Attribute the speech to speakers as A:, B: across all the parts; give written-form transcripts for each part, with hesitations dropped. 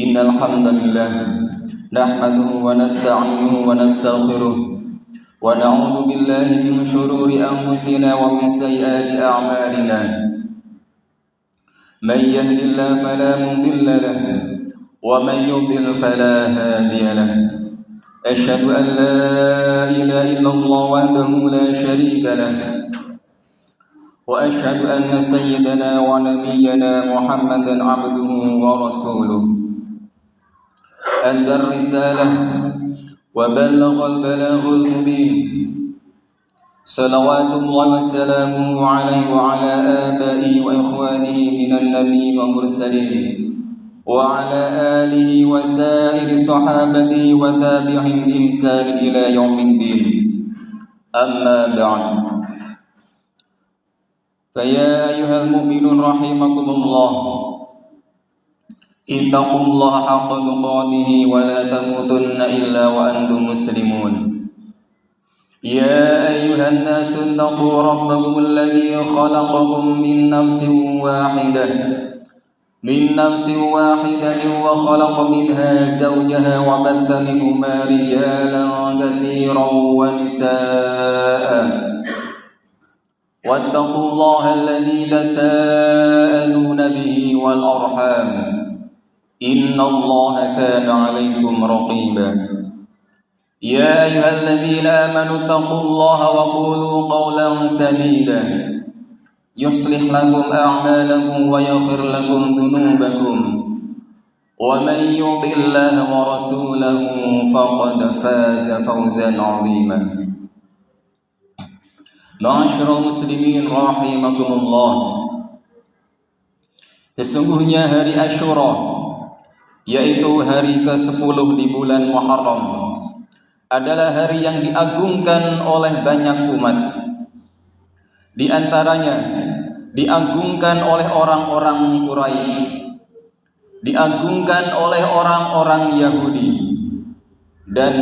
A: إن الحمد لله نحمده ونستعينه ونستغفره ونعوذ بالله من شرور أنفسنا ومن سيئات أعمالنا من يهد الله فلا مضل له ومن يضلل فلا هادي له أشهد أن لا إله إلا الله وحده لا شريك له وأشهد أن سيدنا ونبينا محمدا عبده ورسوله أدى الرسالة وبلغ البلاغ المبين صلوات الله وسلامه عليه وعلى آبائه وإخوانه من النبي والمرسلين وعلى آله وسائر صحابته وتابعهم بإحسان إلى يوم الدين أما بعد فيا أيها المؤمنون رحمكم الله اتقوا الله حق تقاته ولا تموتن إلا وأنتم مسلمون يا أيها الناس اتقوا ربكم الذي خلقكم من نفس واحدة وخلق منها زوجها وبث منهما رجالا كثيرا ونساء واتقوا الله الذي تساءلون به والأرحام إن الله كان عليكم رقيبا يا أيها الذين آمنوا اتقوا الله وقولوا قولا سديدا يصلح لكم أعمالكم ويغفر لكم ذنوبكم ومن يطع الله ورسوله فقد فاز فوزا عظيما Ma'asyiral muslimin rahimakumullah. Sesungguhnya hari Asyura, yaitu hari ke-10 di bulan Muharram, adalah hari yang diagungkan oleh banyak umat. Di antaranya diagungkan oleh orang-orang Quraisy, diagungkan oleh orang-orang Yahudi, dan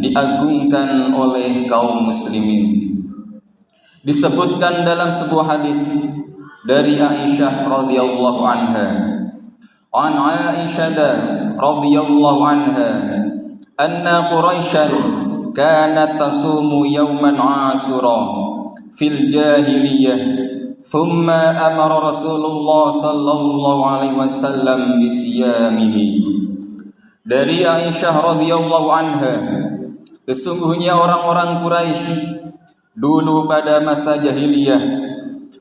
A: diagungkan oleh kaum muslimin. Disebutkan dalam sebuah hadis dari Aisyah radhiyallahu anha. An Aisyah radhiyallahu anha anna Quraisyan kanat tasumu yawman Ashura fil jahiliyah thumma amara Rasulullah sallallahu alaihi wasallam bisiyamihi. Dari Aisyah radhiyallahu anha, sesungguhnya orang-orang Quraisy dulu pada masa jahiliyah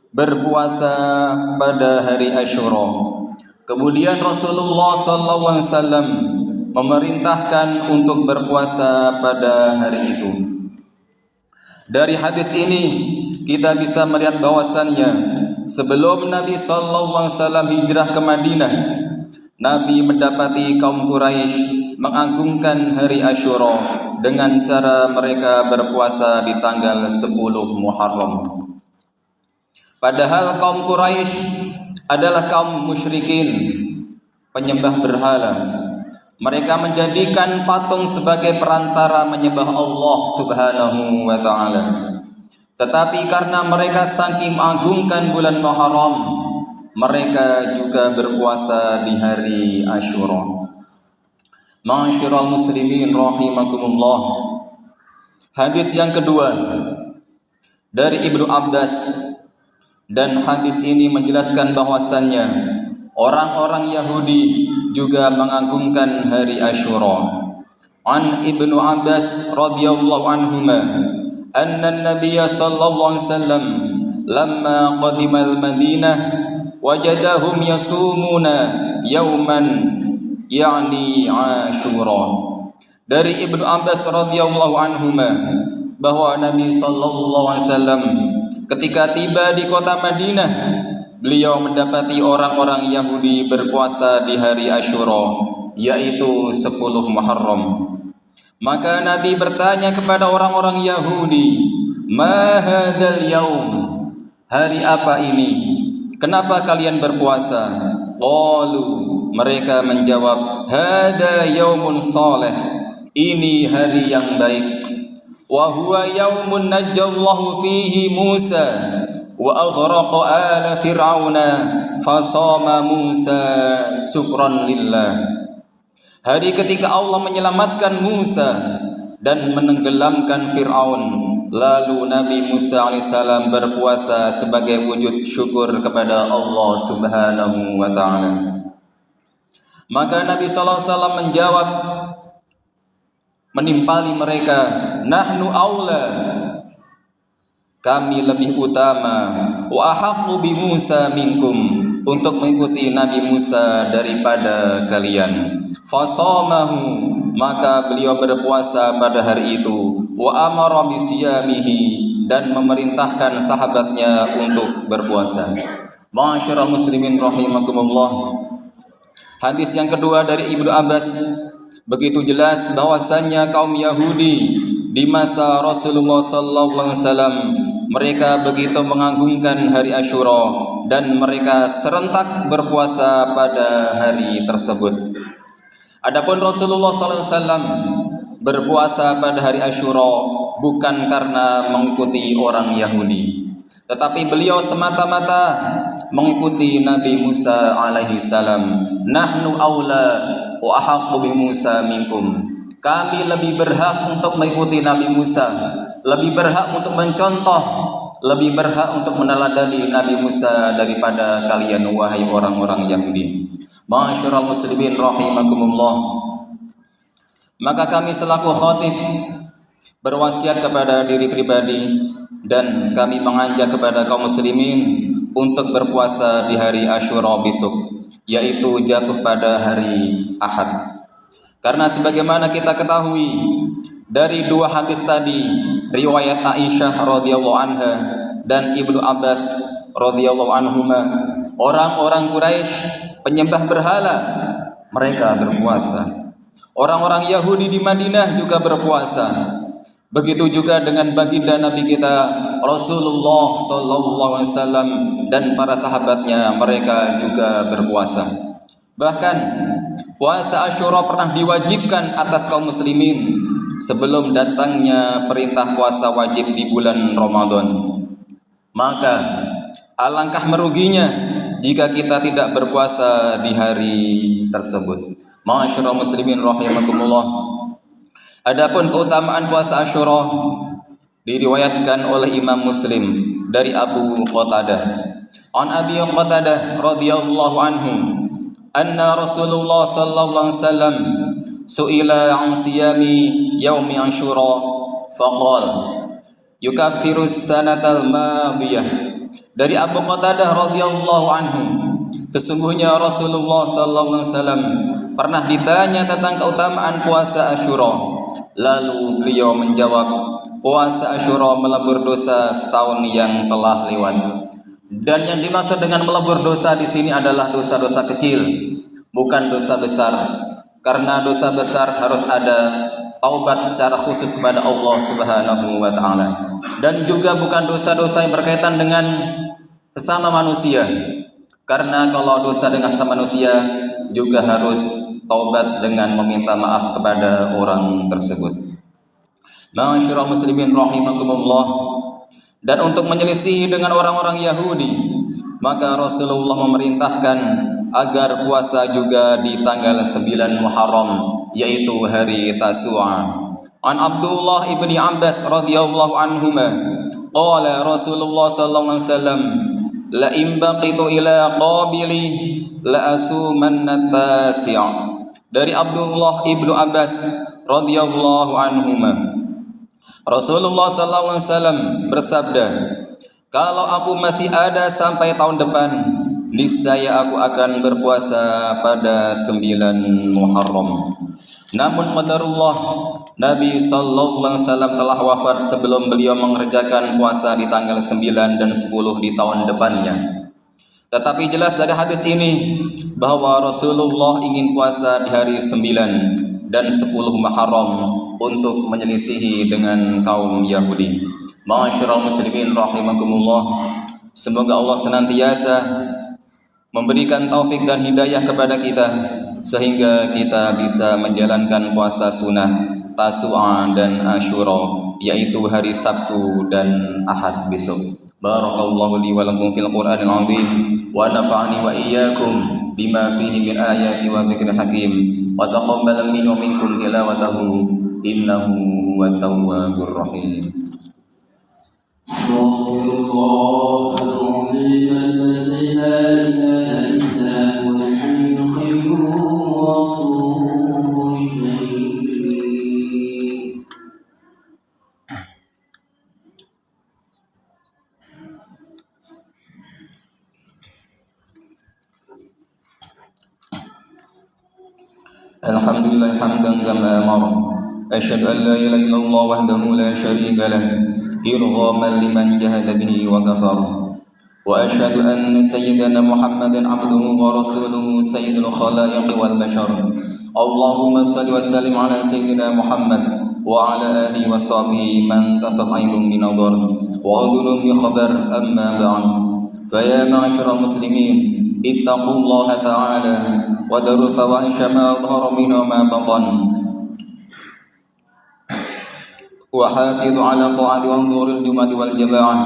A: berpuasa pada hari Asyura. Kemudian Rasulullah sallallahu alaihi wasallam memerintahkan untuk berpuasa pada hari itu. Dari hadis ini kita bisa melihat bahwasannya sebelum Nabi sallallahu alaihi wasallam hijrah ke Madinah, Nabi mendapati kaum Quraisy mengagungkan hari Asyura dengan cara mereka berpuasa di tanggal 10 Muharram. Padahal kaum Quraisy adalah kaum musyrikin, penyembah berhala. Mereka menjadikan patung sebagai perantara menyembah Allah Subhanahu wa ta'ala. Tetapi karena mereka saking mengagungkan bulan Muharram, mereka juga berpuasa di hari Asyura. Ma'asyiral muslimin rahimakumullah. Hadis yang kedua dari Ibnu Abbas, dan hadis ini menjelaskan bahwasannya orang-orang Yahudi juga mengagungkan hari Asyura. An Ibnu Abbas radhiyallahu anhuma anna an-nabiy sallallahu alaihi wasallam lamma qadima al-Madinah wajadahum yasumuna yawman yakni Asyura. Dari Ibnu Abbas radhiyallahu anhuma bahwa Nabi sallallahu alaihi wasallam ketika tiba di kota Madinah, beliau mendapati orang-orang Yahudi berpuasa di hari Asyura, yaitu 10 Muharram. Maka Nabi bertanya kepada orang-orang Yahudi, "Ma hadzal yaum?" Hari apa ini? Kenapa kalian berpuasa? Qalu, mereka menjawab, "Hada yaumun salih." Ini hari yang baik. Wa huwa yaumun najjallahu fihi Musa wa aghraqa ala fir'auna fasama Musa syukran lillah. hari ketika Allah menyelamatkan Musa dan menenggelamkan Fir'aun. Lalu Nabi Musa alaihissalam berpuasa sebagai wujud syukur kepada Allah subhanahu wa ta'ala. Maka Nabi SAW menjawab, menimpali mereka, nahnu aula, kami lebih utama, wa ahaqqu bi Musa minkum, untuk mengikuti Nabi Musa daripada kalian. Fasamahu, maka beliau berpuasa pada hari itu. Wa amara bisiyamihi, dan memerintahkan sahabatnya untuk berpuasa. Ma'asyiral muslimin rahimakumullah. Hadis yang kedua dari Ibnu Abbas begitu jelas bahwasannya kaum Yahudi di masa Rasulullah sallallahu alaihi wasallam mereka begitu mengagungkan hari Asyura dan mereka serentak berpuasa pada hari tersebut. Adapun Rasulullah SAW berpuasa pada hari Asyura bukan karena mengikuti orang Yahudi, tetapi beliau semata-mata mengikuti Nabi Musa alaihi salam. Nahnu aula wa ahaqqu bi Musa minkum. Kami lebih berhak untuk mengikuti Nabi Musa, lebih berhak untuk mencontoh, lebih berhak untuk meneladani Nabi Musa daripada kalian wahai orang-orang Yahudi. Ma'asyiral muslimin rahimakumullah. Maka kami selaku khatib berwasiat kepada diri pribadi dan kami mengajak kepada kaum muslimin untuk berpuasa di hari Asyura besok, yaitu jatuh pada hari Ahad. Karena sebagaimana kita ketahui dari dua hadis tadi, riwayat Aisyah radhiyallahu anha dan Ibnu Abbas radhiyallahu anhuma, orang-orang Quraisy penyembah berhala mereka berpuasa. Orang-orang Yahudi di Madinah juga berpuasa. Begitu juga dengan baginda Nabi kita Rasulullah sallallahu alaihi wasallam dan para sahabatnya, mereka juga berpuasa. Bahkan puasa Asyura pernah diwajibkan atas kaum muslimin sebelum datangnya perintah puasa wajib di bulan Ramadan. Maka alangkah meruginya jika kita tidak berpuasa di hari tersebut. Ma'asyiral muslimin rahimakumullah. Adapun keutamaan puasa Asyura diriwayatkan oleh Imam Muslim dari Abu Qatadah. An Abi Qatadah radhiyallahu anhu anna Rasulullah sallallahu alaihi wasallam su'ila an siyami yaumi Asyura faqala yukaffiru as-sanatal madiyah. Dari Abu Qatadah radhiyallahu anhu, sesungguhnya Rasulullah sallallahu alaihi wasallam pernah ditanya tentang keutamaan puasa Asyura. Lalu beliau menjawab, puasa Asyura melebur dosa setahun yang telah lewat. Dan yang dimaksud dengan melebur dosa di sini adalah dosa-dosa kecil, bukan dosa besar. Karena dosa besar harus ada taubat secara khusus kepada Allah Subhanahu wa taala. Dan juga bukan dosa-dosa yang berkaitan dengan sesama manusia. Karena kalau dosa dengan sesama manusia juga harus taubat dengan meminta maaf kepada orang tersebut. Ma'asyiral muslimin rahimakumullah. Dan untuk menyelisihi dengan orang-orang Yahudi, maka Rasulullah memerintahkan agar puasa juga di tanggal 9 Muharram, yaitu hari Tasu'a. An Abdullah ibni Abbas radhiyallahu anhuma qala Rasulullah sallallahu alaihi wasallam la in baqitu ila qabili la asumanna tasi'. Dari Abdullah ibnu Abbas radhiyallahu anhuma, Rasulullah sallallahu alaihi wasallam bersabda, kalau aku masih ada sampai tahun depan, niscaya aku akan berpuasa pada 9 Muharram. Namun qadarullah, Nabi sallallahu alaihi wasallam telah wafat sebelum beliau mengerjakan puasa di tanggal 9 dan 10 di tahun depannya. Tetapi jelas dari hadis ini bahwa Rasulullah ingin puasa di hari 9 dan 10 Muharram untuk menyelisihi dengan kaum Yahudi. Ma'asyiral muslimin rahimakumullah. Semoga Allah senantiasa memberikan taufik dan hidayah kepada kita sehingga kita bisa menjalankan puasa sunnah Tasu'a dan Asyura, yaitu hari Sabtu dan Ahad besok. Barakallahu li wa lakum fil Qur'anil azim wa nafa'ani wa iyyakum بما فيه من آيات وذكر حكيم وتقبل مني ومنكم تلاوته إنه هو التواب الرحيم.
B: استغفر الله العظيم الذي لا اله الا هو الحي القيوم واتوب اليه.
A: الحمد لله حمدا كما أمر. أشهد أن لا إله إلا الله وحده لا شريك له إرغاما لمن جهد به وكفر. وأشهد أن سيدنا محمدا عبده ورسوله سيد الخلائق والبشر. اللهم صل وسلم على سيدنا محمد وعلى آله وصحبه من تصل عين من نظر وأذن بخبر. أما بعد، فيا معشر المسلمين اتقوا الله تعالى وذروا الفواحش ما ظهر منها وما بطن، وحافظوا على طاعة وانظر الجمعة والجماعة،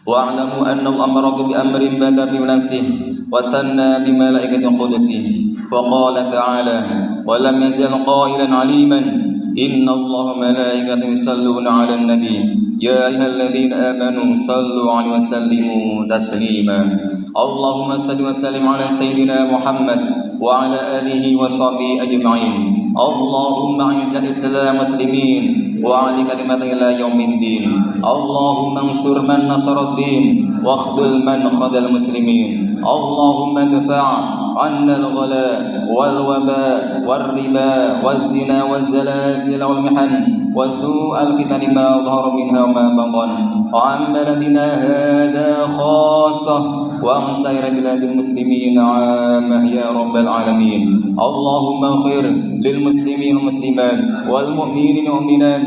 A: واعلموا أن أمركم بأمر بدا في نفسه وثنى بملائكة قدسه، فقال تعالى: ولم يزل قائلا عليما إن الله ملائكته يصلون على النبي يا أيها الذين آمنوا صلوا عليه وسلموا تسليما. اللهم صل وسلم على سيدنا محمد وعلى آله وصحبه أجمعين. اللهم أعز الإسلام والمسلمين وأعل كلمته إلى يوم الدين. اللهم انصر من نصر الدين واخذل من خذل المسلمين. اللهم ادفع عنا الغلاء والوباء والربا والزنا والزلازل والمحن وسوء الفتن ما ظهر منها وما بطن وعن بلدنا هذا خاصة وعن سائر بلاد المسلمين عامة يا رب العالمين. اللهم اغفر للمسلمين والمسلمات والمؤمنين والمؤمنات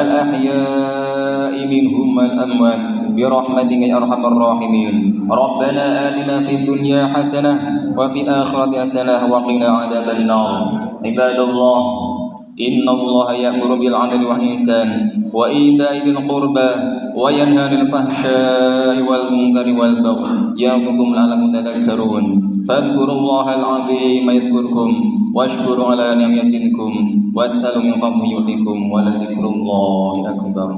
A: الأحياء منهم والأموات برحمتك يا أرحم الراحمين. ربنا آتنا في الدنيا حسنة وفي الآخرة حسنة وقنا عذاب النار. عباد الله، إن الله يأمر بالعدل والإحسان وإيتاء ذي القربى وينهى عن الفحشاء والمنكر والبغي يعظكم لعلكم تذكرون. فاذكروا الله العظيم يذكركم واشكروا على نعمه يزدكم واسألوا من فضله يؤتكم ولذكر الله أكبر.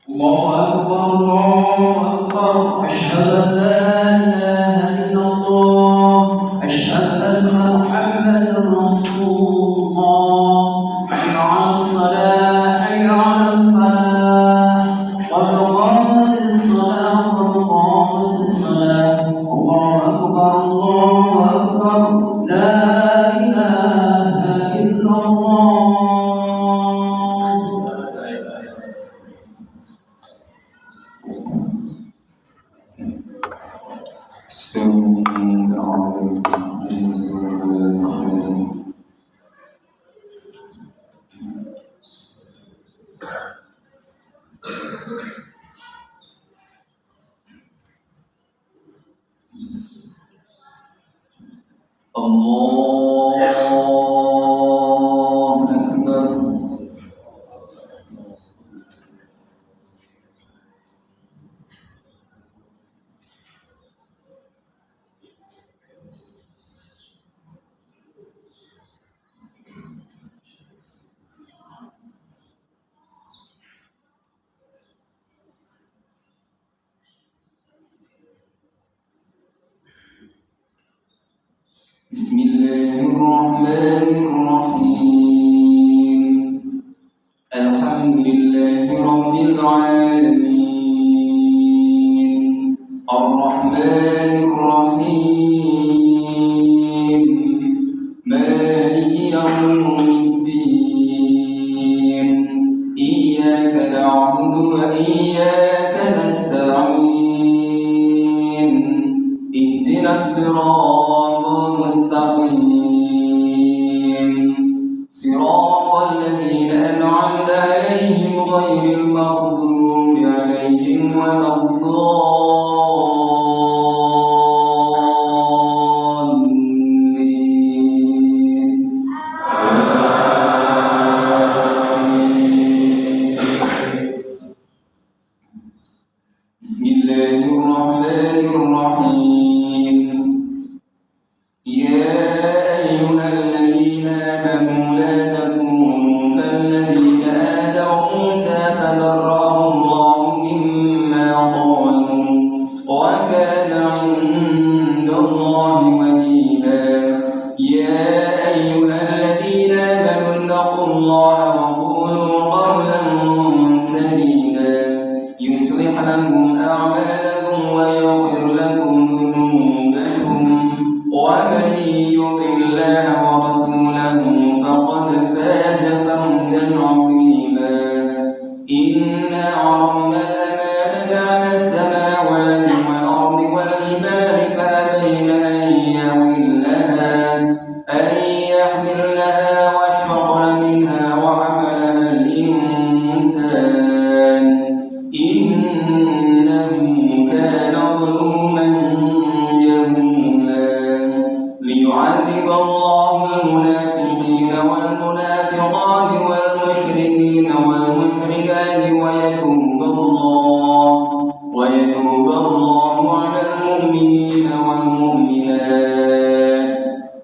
B: الله أكبر الله أكبر. أشهد أن لا إله إلا الله. أشهد أن محمدا رسول الله. حي على الصلاة حي على الفلاح قد قامت الصلاة قد قامت الصلاة. الله أكبر الله أكبر. لا إله إلا الله.
A: الله أكبر. بسم الله الرحمن الرحيم. الحمد لله رب العالمين الرحمن الرحيم مالك يوم الدين إياك نعبد وإياك نستعين اهدنا الصراط المستقيم صراط الذين أنعمت عليهم غير المغضوب عليهم ولا الضالين. بسم الله الرحمن الرحيم. يا أيها الذين آمنوا لا تكونوا كالذين آذوا موسى فبرأه الله مما قالوا وكان عند الله وجيها يا أيها الذين آمنوا اتقوا الله وقولوا قولا سديدا يصلح لكم أعمالكم ويغفر لكم ذنوبكم ومن يطع الله ورسوله فقد فاز فوزا عظيما إنا عرضنا الأمانة على السماوات والأرض والجبال فأبين أن يحملنها واشفقن منها وحملها الإنسان إنه كان ظلوما جهولا ليعذب الله المنافقين والمنافقات والمشركين والمشركات ويتوب الله على المؤمنين والمؤمنات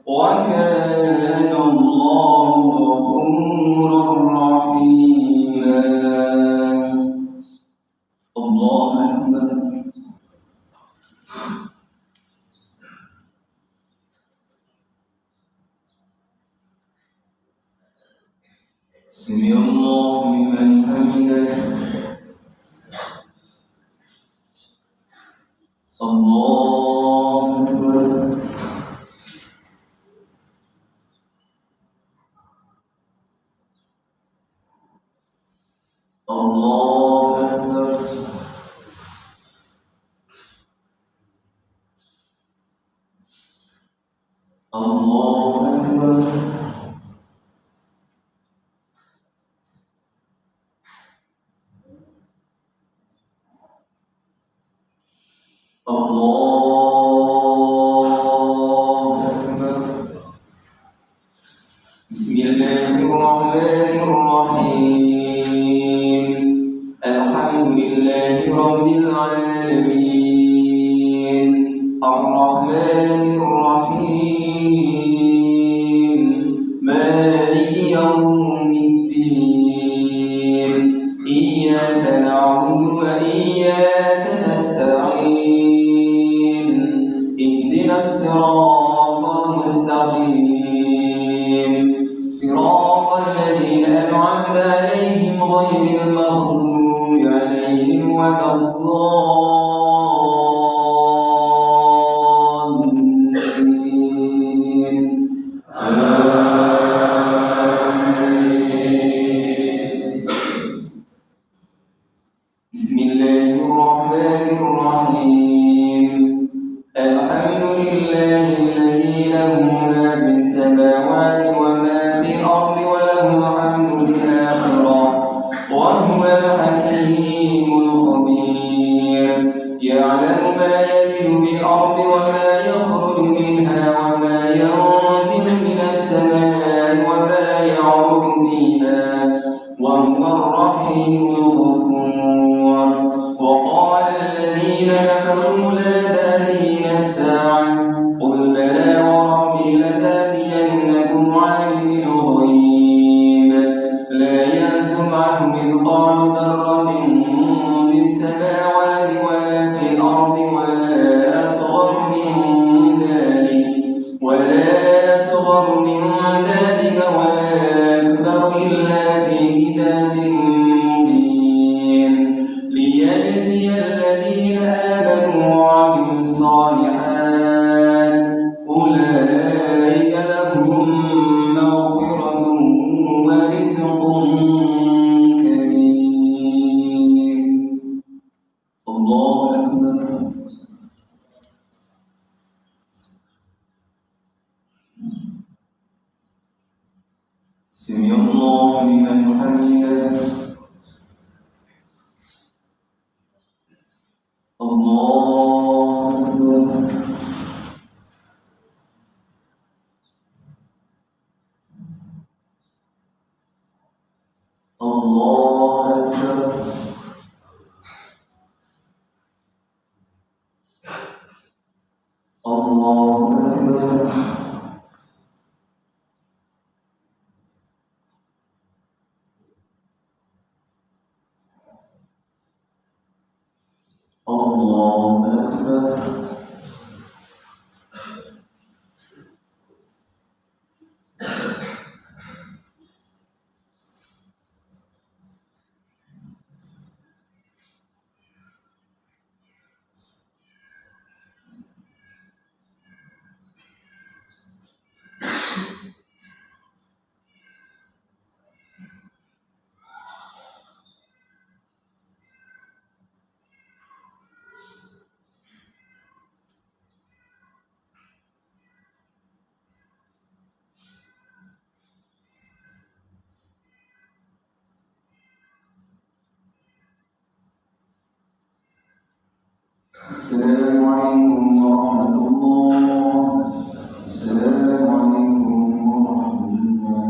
A: وكان الله غفورا رحيما الله أكبر سمع الله لمن حمده الله أكبر الله أكبر الله أكبر الله أكبر بسم الله الرحمن الرحيم الحمد لله رب العالمين الرحمن الرحيم مالك يوم الدين إياك نعبد وإياك نستعين اهدنا الصراط المستقيم صراط الذين أنعمت عليهم غير المغضوب عليهم ولا الضالين آمين بسم الله الرحمن الرحيم الحمد لله الذي له ما في السماوات وما في الأرض وله الحمد في الآخرة وهو الحكيم الخبير يعلم ما يلج في الأرض وما يخرج منها وما ينزل من السماء وما يعرج فيها وهو الرحيم الغفور وقال الذين كفروا لا تأتينا الساعة قل بلى وربي لتأتينكم عالم الغيب لا يعزب عنه مثقال ذرة في السماوات ولا في الأرض ولا أصغر من ذلك ولا أكبر إلا في كتاب مبين ليجزي الذين آمنوا وعملوا الصالحات أولئك لهم مغفرة ورزق كريم الله أكبر سمع الله لمن حمده الله أكبر الله أكبر الله أكبر
B: أكبر. السلام عليكم ورحمة الله. السلام عليكم ورحمة الله.